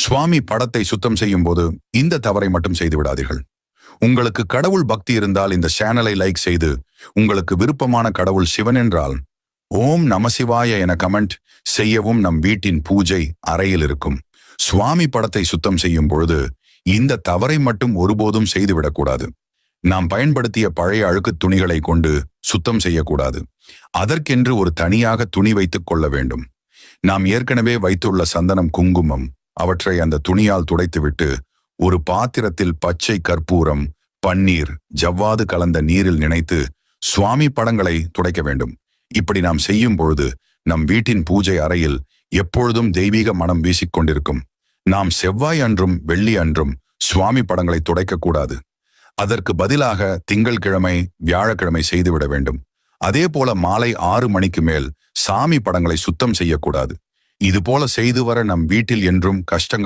சுவாமி படத்தை சுத்தம் செய்யும் போது இந்த தவறை மட்டும் செய்து விடாதீர்கள். உங்களுக்கு கடவுள் பக்தி இருந்தால் இந்த சேனலை லைக் செய்து, உங்களுக்கு விருப்பமான கடவுள் சிவன் என்றால் ஓம் நமசிவாய என கமெண்ட் செய்யவும் நம் வீட்டின் பூஜை அறையில் இருக்கும். சுவாமி படத்தை சுத்தம் செய்யும் பொழுது இந்த தவறை மட்டும் ஒருபோதும் செய்துவிடக்கூடாது. நாம் பயன்படுத்திய பழைய அழுக்கு துணிகளை கொண்டு சுத்தம் செய்யக்கூடாது. அதற்கென்று ஒரு தனியாக துணி வைத்துக் கொள்ள வேண்டும். நாம் ஏற்கனவே வைத்துள்ள சந்தனம், குங்குமம் அவற்றை அந்த துணியால் துடைத்துவிட்டு ஒரு பாத்திரத்தில் பச்சை கற்பூரம், பன்னீர், ஜவ்வாது கலந்த நீரில் நினைத்து சுவாமி படங்களை துடைக்க வேண்டும். இப்படி நாம் செய்யும் பொழுது நம் வீட்டின் பூஜை அறையில் எப்பொழுதும் தெய்வீக மனம் வீசிக்கொண்டிருக்கும். நாம் செவ்வாய் அன்றும் வெள்ளி அன்றும் சுவாமி படங்களை துடைக்கக்கூடாது. அதற்கு பதிலாக திங்கள்கிழமை, வியாழக்கிழமை செய்துவிட வேண்டும். அதே போல மாலை 6 மணிக்கு மேல் சாமி படங்களை சுத்தம் செய்யக்கூடாது. இது போல செய்து வர நம் வீட்டில் என்றும் கஷ்டங்கள்